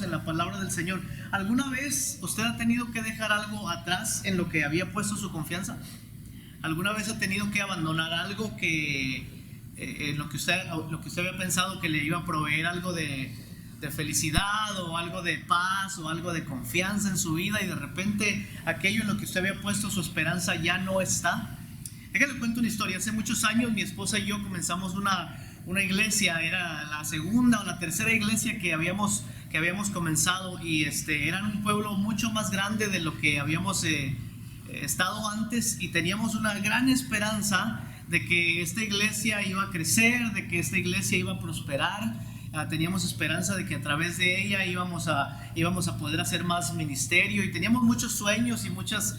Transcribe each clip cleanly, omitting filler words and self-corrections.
en la palabra del Señor. ¿Alguna vez usted ha tenido que dejar algo atrás en lo que había puesto su confianza? ¿Alguna vez ha tenido que abandonar algo que en lo que usted había pensado que le iba a proveer algo de felicidad o algo de paz o algo de confianza en su vida, y de repente aquello en lo que usted había puesto su esperanza ya no está? Déjale cuento una historia. Hace muchos años mi esposa y yo comenzamos una iglesia. Era la segunda o la tercera iglesia que habíamos comenzado, y era en un pueblo mucho más grande de lo que habíamos estado antes, y teníamos una gran esperanza de que esta iglesia iba a crecer, de que esta iglesia iba a prosperar. Teníamos esperanza de que a través de ella íbamos a poder hacer más ministerio, y teníamos muchos sueños y muchas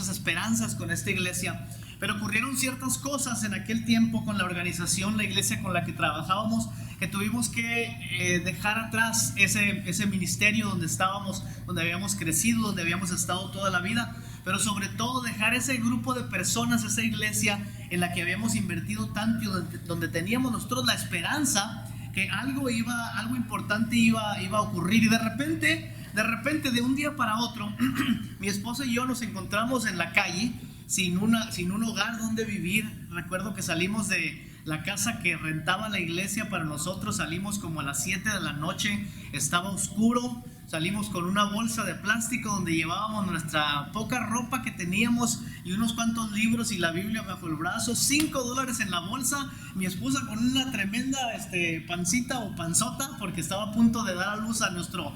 esperanzas con esta iglesia. Pero ocurrieron ciertas cosas en aquel tiempo con la organización, la iglesia con la que trabajábamos, que tuvimos que dejar atrás ese ministerio donde estábamos, donde habíamos crecido, donde habíamos estado toda la vida, pero sobre todo dejar ese grupo de personas, esa iglesia en la que habíamos invertido tanto y donde teníamos nosotros la esperanza que algo importante iba a ocurrir. Y de repente, de un día para otro, mi esposa y yo nos encontramos en la calle sin un hogar donde vivir. Recuerdo que salimos de la casa que rentaba la iglesia para nosotros, salimos como a las 7 de la noche, estaba oscuro. Salimos con una bolsa de plástico donde llevábamos nuestra poca ropa que teníamos y unos cuantos libros y la Biblia bajo el brazo, $5 en la bolsa. Mi esposa con una tremenda pancita o panzota, porque estaba a punto de dar a luz a nuestro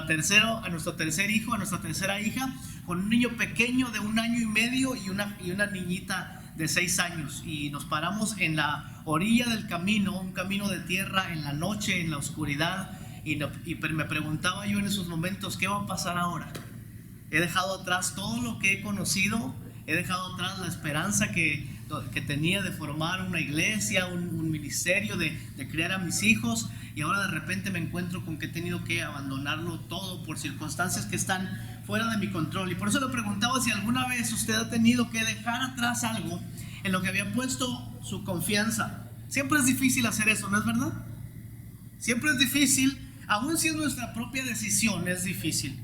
tercer hijo, a nuestra tercera hija, con un niño pequeño de 1 año y medio y una niñita de 6 años. Y nos paramos en la orilla del camino, un camino de tierra, en la noche, en la oscuridad. Y me preguntaba yo en esos momentos, ¿qué va a pasar ahora? He dejado atrás todo lo que he conocido, he dejado atrás la esperanza que tenía de formar una iglesia, un ministerio, de criar a mis hijos, y ahora de repente me encuentro con que he tenido que abandonarlo todo por circunstancias que están fuera de mi control. Y por eso le preguntaba si alguna vez usted ha tenido que dejar atrás algo en lo que había puesto su confianza. Siempre es difícil hacer eso, ¿no es verdad? Siempre es difícil. Aún si es nuestra propia decisión, es difícil.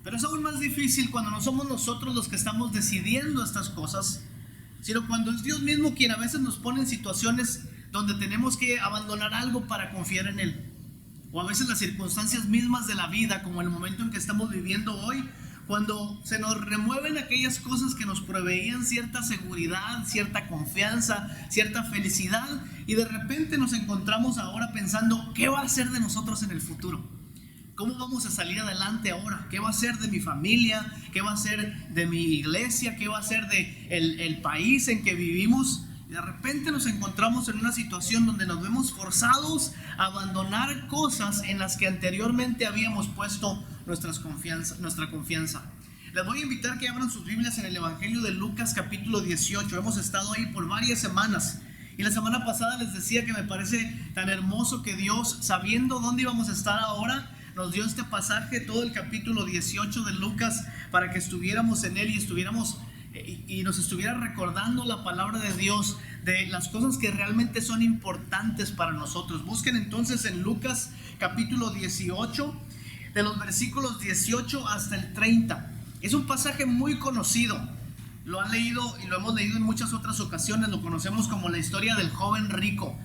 Pero es aún más difícil cuando no somos nosotros los que estamos decidiendo estas cosas, sino cuando es Dios mismo quien a veces nos pone en situaciones donde tenemos que abandonar algo para confiar en Él. O a veces las circunstancias mismas de la vida, como el momento en que estamos viviendo hoy, cuando se nos remueven aquellas cosas que nos proveían cierta seguridad, cierta confianza, cierta felicidad, y de repente nos encontramos ahora pensando, ¿qué va a ser de nosotros en el futuro? ¿Cómo vamos a salir adelante ahora? ¿Qué va a ser de mi familia? ¿Qué va a ser de mi iglesia? ¿Qué va a ser de el país en que vivimos? Y de repente nos encontramos en una situación donde nos vemos forzados a abandonar cosas en las que anteriormente habíamos puesto nuestra confianza. Les voy a invitar que abran sus Biblias en el Evangelio de Lucas capítulo 18. Hemos estado ahí por varias semanas. Y la semana pasada les decía que me parece tan hermoso que Dios, sabiendo dónde íbamos a estar ahora, nos dio este pasaje, todo el capítulo 18 de Lucas, para que estuviéramos en él y nos estuviera recordando la palabra de Dios, de las cosas que realmente son importantes para nosotros. Busquen entonces en Lucas capítulo 18, de los versículos 18 hasta el 30. Es un pasaje muy conocido. Lo han leído y lo hemos leído en muchas otras ocasiones. Lo conocemos como la historia del joven rico.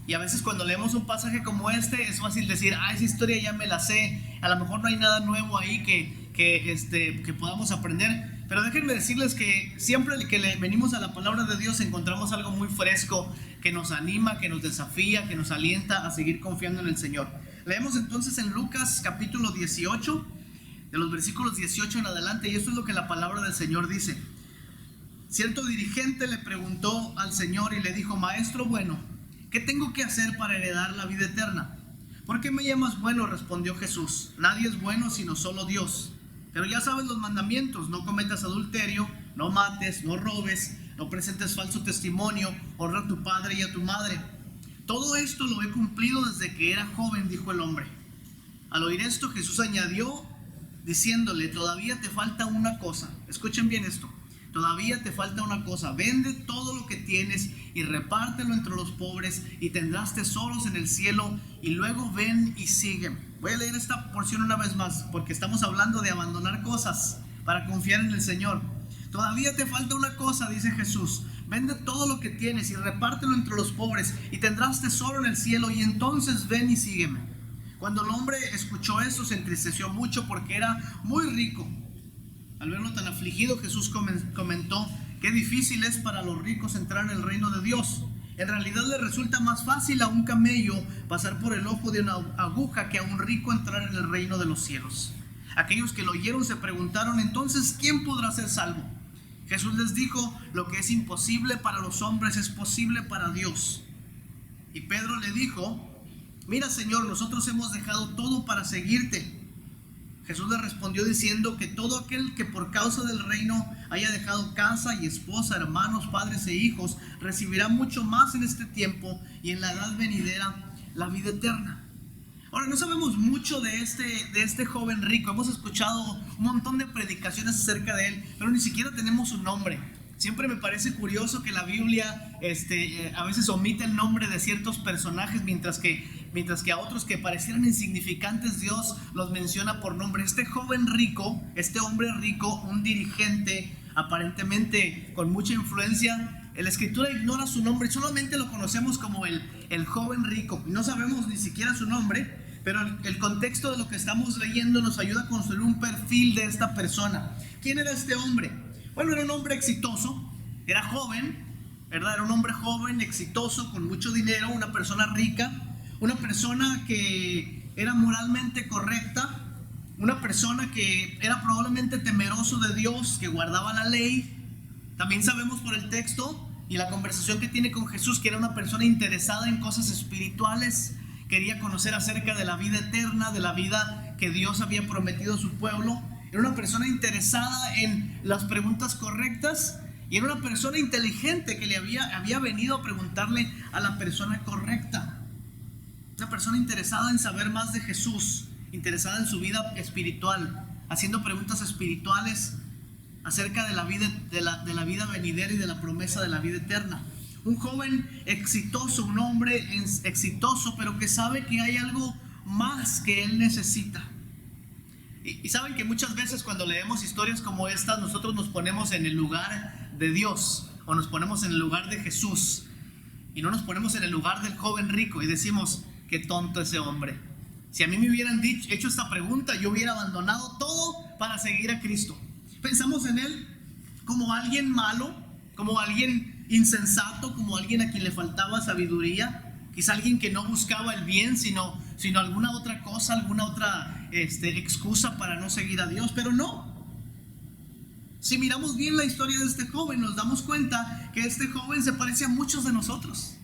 Y a veces cuando leemos un pasaje como este es fácil decir, esa historia ya me la sé. A lo mejor no hay nada nuevo ahí que podamos aprender. Pero déjenme decirles que siempre que venimos a la palabra de Dios encontramos algo muy fresco que nos anima, que nos desafía, que nos alienta a seguir confiando en el Señor. Leemos entonces en Lucas capítulo 18, de los versículos 18 en adelante, y esto es lo que la palabra del Señor dice. Cierto dirigente le preguntó al Señor y le dijo, Maestro bueno, ¿qué tengo que hacer para heredar la vida eterna? ¿Por qué me llamas bueno?, respondió Jesús. Nadie es bueno sino solo Dios. Pero ya sabes los mandamientos: no cometas adulterio, no mates, no robes, no presentes falso testimonio, honra a tu padre y a tu madre. Todo esto lo he cumplido desde que era joven, dijo el hombre. Al oír esto, Jesús añadió diciéndole, todavía te falta una cosa. Escuchen bien esto. todavía te falta una cosa. Vende todo lo que tienes y repártelo entre los pobres y tendrás tesoros en el cielo, y luego ven y sígueme. Voy a leer esta porción una vez más porque estamos hablando de abandonar cosas para confiar en el Señor. Todavía te falta una cosa, dice Jesús. Vende todo lo que tienes y repártelo entre los pobres y tendrás tesoro en el cielo, y entonces ven y sígueme. Cuando el hombre escuchó esto, se entristeció mucho porque era muy rico. Al verlo tan afligido, Jesús comentó: qué difícil es para los ricos entrar en el reino de Dios. En realidad le resulta más fácil a un camello pasar por el ojo de una aguja que a un rico entrar en el reino de los cielos. Aquellos que lo oyeron se preguntaron: entonces, ¿quién podrá ser salvo? Jesús les dijo: lo que es imposible para los hombres es posible para Dios. Y Pedro le dijo: mira, Señor, nosotros hemos dejado todo para seguirte. Jesús le respondió diciendo que todo aquel que por causa del reino haya dejado casa y esposa, hermanos, padres e hijos, recibirá mucho más en este tiempo y en la edad venidera la vida eterna. Ahora, no sabemos mucho de este joven rico. Hemos escuchado un montón de predicaciones acerca de él, pero ni siquiera tenemos su nombre. Siempre me parece curioso que la Biblia a veces omite el nombre de ciertos personajes, mientras que a otros que parecieran insignificantes Dios los menciona por nombre. Este joven rico, este hombre rico, un dirigente aparentemente con mucha influencia, la Escritura ignora su nombre, solamente lo conocemos como el joven rico. No sabemos ni siquiera su nombre, pero el contexto de lo que estamos leyendo nos ayuda a construir un perfil de esta persona. ¿Quién era este hombre? Bueno, era un hombre exitoso, era joven, ¿verdad? Era un hombre joven, exitoso, con mucho dinero, una persona rica, una persona que era moralmente correcta, una persona que era probablemente temeroso de Dios, que guardaba la ley. También sabemos por el texto y la conversación que tiene con Jesús que era una persona interesada en cosas espirituales, quería conocer acerca de la vida eterna, de la vida que Dios había prometido a su pueblo. Era una persona interesada en las preguntas correctas y era una persona inteligente que le había venido a preguntarle a la persona correcta. Una persona interesada en saber más de Jesús, interesada en su vida espiritual, haciendo preguntas espirituales acerca de la vida venidera y de la promesa de la vida eterna. Un joven exitoso, un hombre exitoso, pero que sabe que hay algo más que él necesita. Y saben que muchas veces cuando leemos historias como estas, nosotros nos ponemos en el lugar de Dios, o nos ponemos en el lugar de Jesús, y no nos ponemos en el lugar del joven rico y decimos: qué tonto ese hombre. Si a mí me hubieran hecho esta pregunta, yo hubiera abandonado todo para seguir a Cristo. Pensamos en él como alguien malo, como alguien insensato, como alguien a quien le faltaba sabiduría, quizá alguien que no buscaba el bien, sino alguna otra cosa, alguna otra excusa para no seguir a Dios. Pero no. Si miramos bien la historia de este joven, nos damos cuenta que este joven se parece a muchos de nosotros.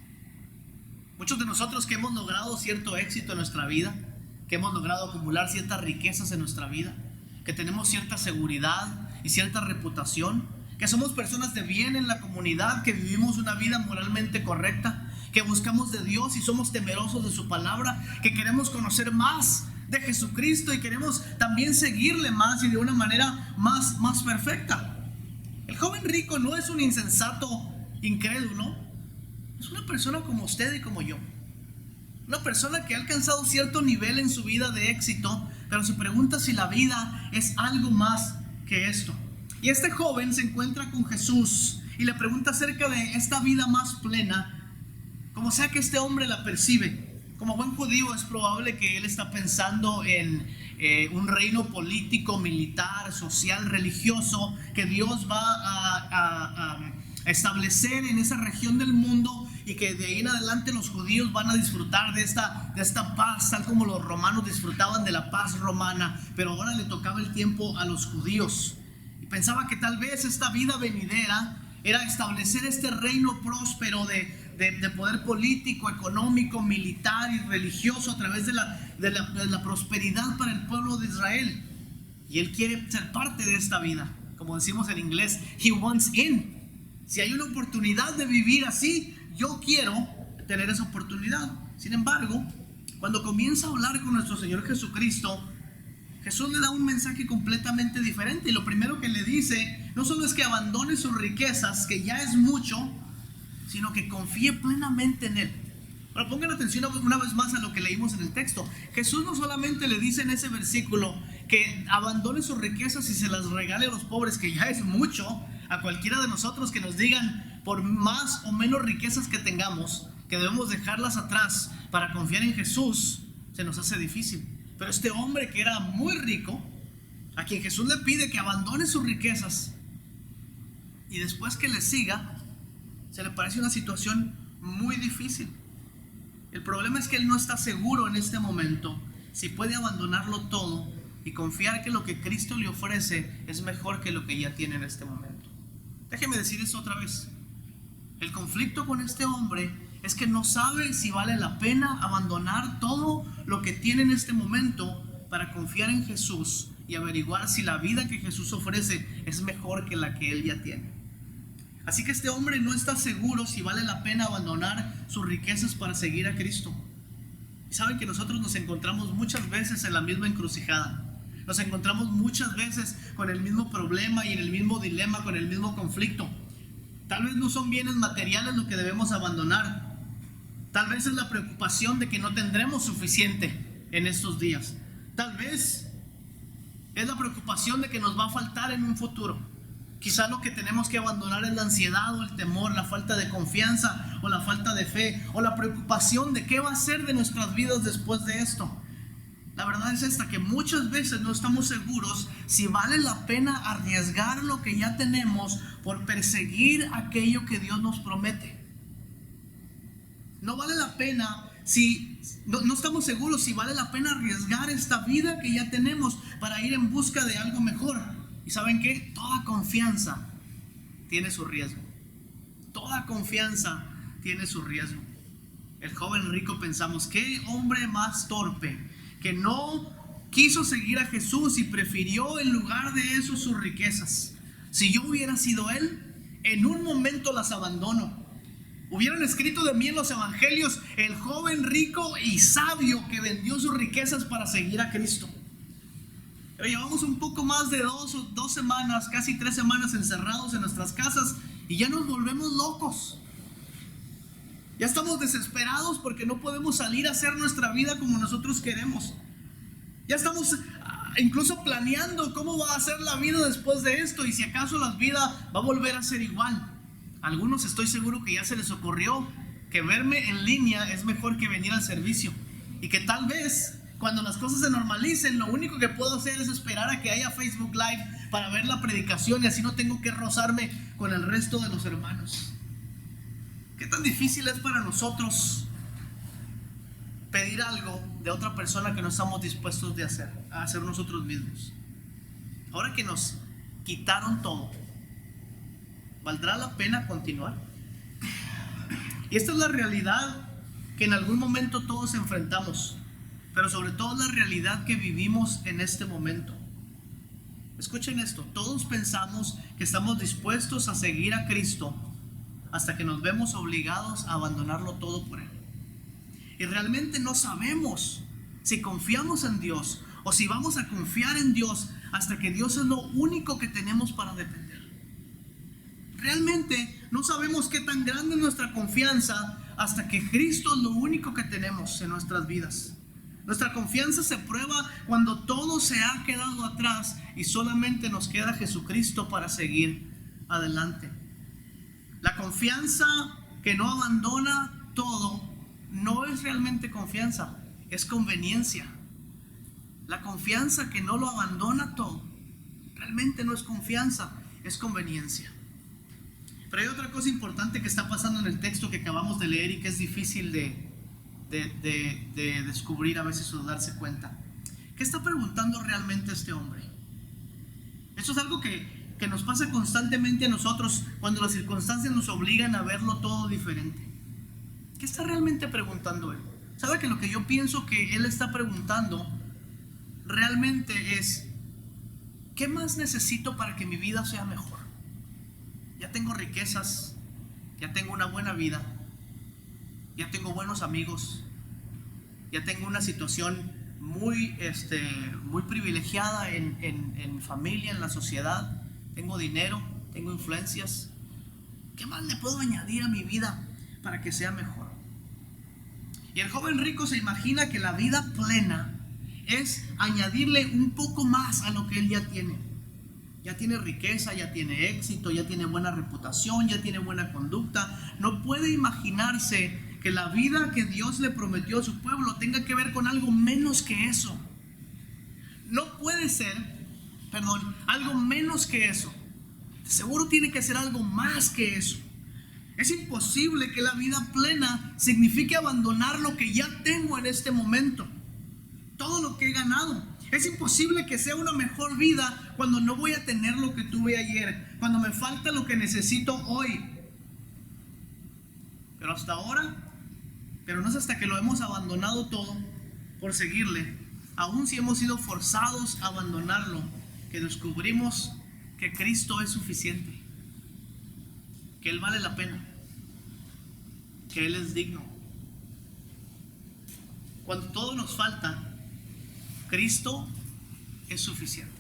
Muchos de nosotros que hemos logrado cierto éxito en nuestra vida, que hemos logrado acumular ciertas riquezas en nuestra vida, que tenemos cierta seguridad y cierta reputación, que somos personas de bien en la comunidad, que vivimos una vida moralmente correcta, que buscamos de Dios y somos temerosos de su palabra, que queremos conocer más de Jesucristo y queremos también seguirle más y de una manera más perfecta. El joven rico no es un insensato incrédulo, es una persona como usted y como yo. Una persona que ha alcanzado cierto nivel en su vida de éxito, pero se pregunta si la vida es algo más que esto. Y este joven se encuentra con Jesús y le pregunta acerca de esta vida más plena, como sea que este hombre la percibe. Como buen judío es probable que él está pensando en un reino político, militar, social, religioso que Dios va a establecer en esa región del mundo, y que de ahí en adelante los judíos van a disfrutar de esta paz, tal como los romanos disfrutaban de la paz romana, pero ahora le tocaba el tiempo a los judíos. Y pensaba que tal vez esta vida venidera era establecer este reino próspero de poder político, económico, militar y religioso a través de la prosperidad para el pueblo de Israel. Y él quiere ser parte de esta vida. Como decimos en inglés, he wants in. Si hay una oportunidad de vivir así, yo quiero tener esa oportunidad. Sin embargo, cuando comienza a hablar con nuestro Señor Jesucristo, Jesús le da un mensaje completamente diferente. Y lo primero que le dice, no solo es que abandone sus riquezas, que ya es mucho, sino que confíe plenamente en Él. Pero pongan atención una vez más a lo que leímos en el texto. Jesús no solamente le dice en ese versículo que abandone sus riquezas y se las regale a los pobres, que ya es mucho. A cualquiera de nosotros que nos digan, por más o menos riquezas que tengamos, que debemos dejarlas atrás para confiar en Jesús, se nos hace difícil. Pero este hombre que era muy rico, a quien Jesús le pide que abandone sus riquezas y después que le siga, se le parece una situación muy difícil. El problema es que él no está seguro en este momento si puede abandonarlo todo y confiar que lo que Cristo le ofrece es mejor que lo que ya tiene en este momento. Déjeme decir eso otra vez. El conflicto con este hombre es que no sabe si vale la pena abandonar todo lo que tiene en este momento para confiar en Jesús y averiguar si la vida que Jesús ofrece es mejor que la que él ya tiene. Así que este hombre no está seguro si vale la pena abandonar sus riquezas para seguir a Cristo. Y saben que nosotros nos encontramos muchas veces en la misma encrucijada. Nos encontramos muchas veces con el mismo problema y en el mismo dilema, con el mismo conflicto. Tal vez no son bienes materiales lo que debemos abandonar. Tal vez es la preocupación de que no tendremos suficiente en estos días. Tal vez es la preocupación de que nos va a faltar en un futuro. Quizá lo que tenemos que abandonar es la ansiedad o el temor, la falta de confianza o la falta de fe o la preocupación de qué va a ser de nuestras vidas después de esto. La verdad es esta, que muchas veces no estamos seguros si vale la pena arriesgar lo que ya tenemos por perseguir aquello que Dios nos promete. No vale la pena no estamos seguros si vale la pena arriesgar esta vida que ya tenemos para ir en busca de algo mejor. ¿Y saben qué? Toda confianza tiene su riesgo. Toda confianza tiene su riesgo. El joven rico pensamos, qué hombre más torpe que no quiso seguir a Jesús y prefirió en lugar de eso sus riquezas. Si yo hubiera sido él, en un momento las abandono. Hubieran escrito de mí en los evangelios el joven rico y sabio que vendió sus riquezas para seguir a Cristo. Pero llevamos un poco más de 2 semanas, casi 3 semanas encerrados en nuestras casas y ya nos volvemos locos. Ya estamos desesperados porque no podemos salir a hacer nuestra vida como nosotros queremos. Ya estamos incluso planeando cómo va a ser la vida después de esto y si acaso la vida va a volver a ser igual. A algunos estoy seguro que ya se les ocurrió que verme en línea es mejor que venir al servicio y que tal vez cuando las cosas se normalicen lo único que puedo hacer es esperar a que haya Facebook Live para ver la predicación y así no tengo que rozarme con el resto de los hermanos. ¿Qué tan difícil es para nosotros pedir algo de otra persona que no estamos dispuestos a hacer nosotros mismos? Ahora que nos quitaron todo, ¿valdrá la pena continuar? Y esta es la realidad que en algún momento todos enfrentamos, pero sobre todo la realidad que vivimos en este momento. Escuchen esto, todos pensamos que estamos dispuestos a seguir a Cristo hasta que nos vemos obligados a abandonarlo todo por Él. Y realmente no sabemos si confiamos en Dios o si vamos a confiar en Dios hasta que Dios es lo único que tenemos para depender. Realmente no sabemos qué tan grande es nuestra confianza hasta que Cristo es lo único que tenemos en nuestras vidas. Nuestra confianza se prueba cuando todo se ha quedado atrás y solamente nos queda Jesucristo para seguir adelante. La confianza que no abandona todo no es realmente confianza, es conveniencia. La confianza que no lo abandona todo realmente no es confianza, es conveniencia. Pero hay otra cosa importante que está pasando en el texto que acabamos de leer y que es difícil de descubrir a veces o darse cuenta. ¿Qué está preguntando realmente este hombre? Esto es algo que nos pasa constantemente a nosotros cuando las circunstancias nos obligan a verlo todo diferente. ¿Qué está realmente preguntando él? ¿Sabe que lo que yo pienso que él está preguntando realmente es: ¿qué más necesito para que mi vida sea mejor? Ya tengo riquezas, ya tengo una buena vida, ya tengo buenos amigos, ya tengo una situación muy privilegiada en familia, en la sociedad. Tengo dinero, tengo influencias. ¿Qué más le puedo añadir a mi vida para que sea mejor? Y el joven rico se imagina que la vida plena es añadirle un poco más a lo que él ya tiene. Ya tiene riqueza, ya tiene éxito, ya tiene buena reputación, ya tiene buena conducta. No puede imaginarse que la vida que Dios le prometió a su pueblo tenga que ver con algo menos que eso. No puede ser, algo menos que eso. Seguro tiene que ser algo más que eso. Es imposible que la vida plena signifique abandonar lo que ya tengo en este momento, todo lo que he ganado. Es imposible que sea una mejor vida cuando no voy a tener lo que tuve ayer, cuando me falta lo que necesito hoy. Pero hasta ahora, pero no es hasta que lo hemos abandonado todo por seguirle, aun si hemos sido forzados a abandonarlo, que descubrimos que Cristo es suficiente, que Él vale la pena, que Él es digno. Cuando todo nos falta, Cristo es suficiente.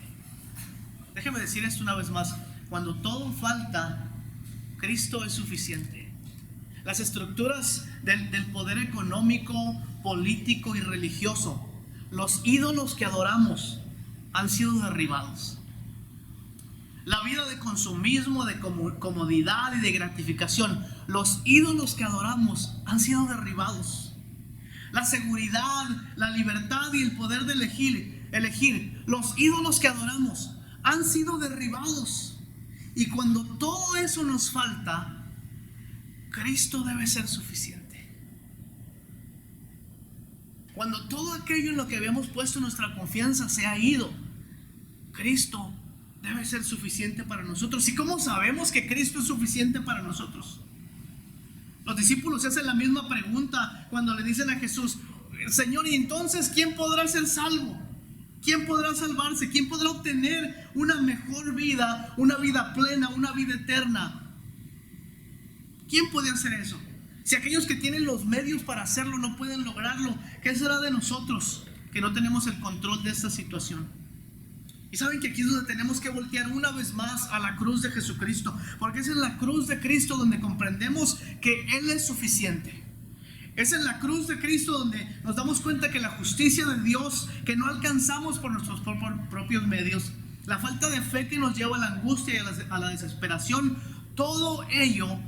Déjeme decir esto una vez más. Cuando todo falta, Cristo es suficiente. Las estructuras del poder económico, político y religioso, los ídolos que adoramos, han sido derribados. La vida de consumismo, de comodidad y de gratificación, los ídolos que adoramos han sido derribados. La seguridad, la libertad y el poder de elegir, los ídolos que adoramos han sido derribados. Y cuando todo eso nos falta, Cristo debe ser suficiente. Cuando todo aquello en lo que habíamos puesto nuestra confianza se ha ido, Cristo debe ser suficiente para nosotros. ¿Y cómo sabemos que Cristo es suficiente para nosotros? Los discípulos se hacen la misma pregunta cuando le dicen a Jesús: Señor, ¿y entonces quién podrá ser salvo? ¿Quién podrá salvarse? ¿Quién podrá obtener una mejor vida, una vida plena, una vida eterna? ¿Quién puede hacer eso? Si aquellos que tienen los medios para hacerlo no pueden lograrlo, ¿qué será de nosotros que no tenemos el control de esta situación? Y saben que aquí es donde tenemos que voltear una vez más a la cruz de Jesucristo, porque es en la cruz de Cristo donde comprendemos que Él es suficiente. Es en la cruz de Cristo donde nos damos cuenta que la justicia de Dios, que no alcanzamos por nuestros propios medios, la falta de fe que nos lleva a la angustia y a la desesperación, todo ello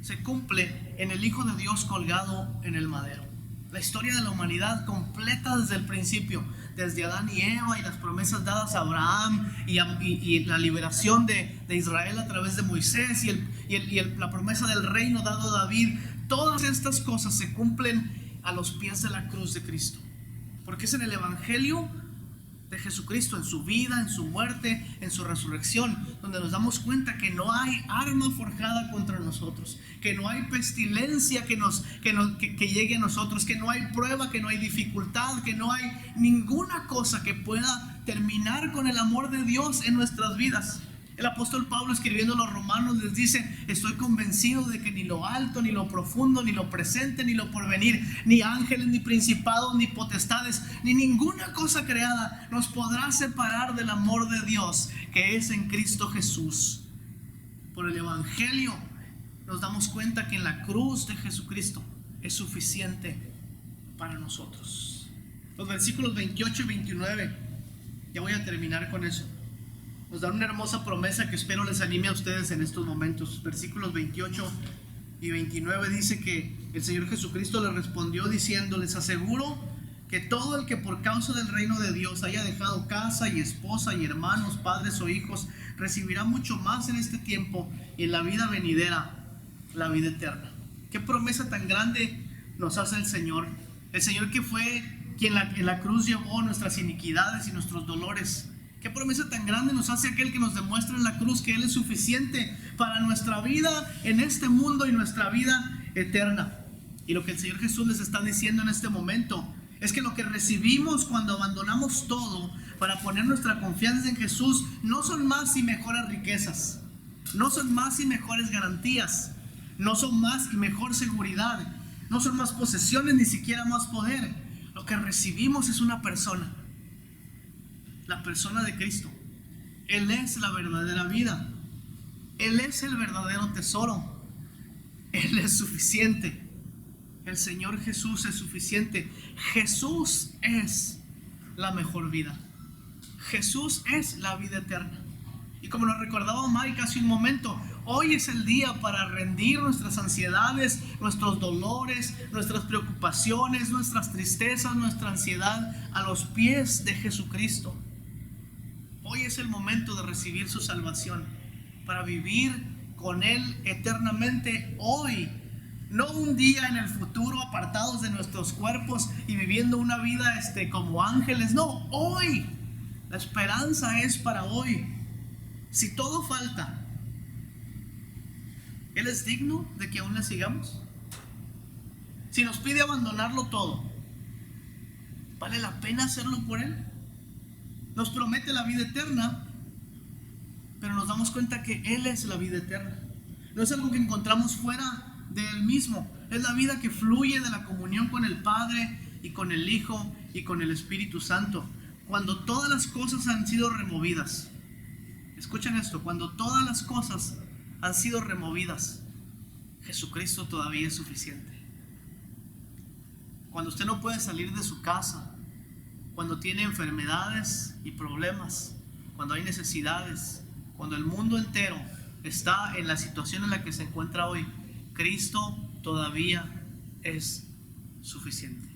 se cumple en el Hijo de Dios colgado en el madero. La historia de la humanidad completa desde el principio, desde Adán y Eva y las promesas dadas a Abraham y la liberación de Israel a través de Moisés y la promesa del reino dado a David. Todas estas cosas se cumplen a los pies de la cruz de Cristo, porque es en el Evangelio de Jesucristo, en su vida, en su muerte, en su resurrección, donde nos damos cuenta que no hay arma forjada contra nosotros, que no hay pestilencia que llegue a nosotros, que no hay prueba, que no hay dificultad, que no hay ninguna cosa que pueda terminar con el amor de Dios en nuestras vidas. El apóstol Pablo, escribiendo a los romanos, les dice: estoy convencido de que ni lo alto, ni lo profundo, ni lo presente, ni lo porvenir, ni ángeles, ni principados, ni potestades, ni ninguna cosa creada nos podrá separar del amor de Dios que es en Cristo Jesús. Por el Evangelio nos damos cuenta que en la cruz de Jesucristo es suficiente para nosotros. Los versículos 28 y 29, ya voy a terminar con eso, nos dan una hermosa promesa que espero les anime a ustedes en estos momentos. Versículos 28 y 29 dice que el Señor Jesucristo les respondió diciendo: les aseguro que todo el que por causa del reino de Dios haya dejado casa y esposa y hermanos, padres o hijos, recibirá mucho más en este tiempo y en la vida venidera, la vida eterna. Qué promesa tan grande nos hace el Señor que fue quien en la cruz llevó nuestras iniquidades y nuestros dolores. Qué promesa tan grande nos hace aquel que nos demuestra en la cruz que Él es suficiente para nuestra vida en este mundo y nuestra vida eterna. Y lo que el Señor Jesús les está diciendo en este momento es que lo que recibimos cuando abandonamos todo para poner nuestra confianza en Jesús no son más y mejores riquezas, no son más y mejores garantías, no son más y mejor seguridad, no son más posesiones, ni siquiera más poder. Lo que recibimos es una persona, la persona de Cristo. Él es la verdadera vida. Él es el verdadero tesoro. Él es suficiente. El Señor Jesús es suficiente. Jesús es la mejor vida. Jesús es la vida eterna. Y como nos recordaba Mike hace un momento, hoy es el día para rendir nuestras ansiedades, nuestros dolores, nuestras preocupaciones, nuestras tristezas, nuestra ansiedad a los pies de Jesucristo. Hoy es el momento de recibir su salvación para vivir con Él eternamente hoy. No un día en el futuro apartados de nuestros cuerpos y viviendo una vida como ángeles. No, hoy. La esperanza es para hoy. Si todo falta, ¿Él es digno de que aún le sigamos? Si nos pide abandonarlo todo, ¿vale la pena hacerlo por Él? Nos promete la vida eterna, pero nos damos cuenta que Él es la vida eterna. No es algo que encontramos fuera de Él mismo. Es la vida que fluye de la comunión con el Padre y con el Hijo y con el Espíritu Santo. Cuando todas las cosas han sido removidas, escuchen esto, cuando todas las cosas han sido removidas, Jesucristo todavía es suficiente. Cuando usted no puede salir de su casa, cuando tiene enfermedades y problemas, cuando hay necesidades, cuando el mundo entero está en la situación en la que se encuentra hoy, Cristo todavía es suficiente.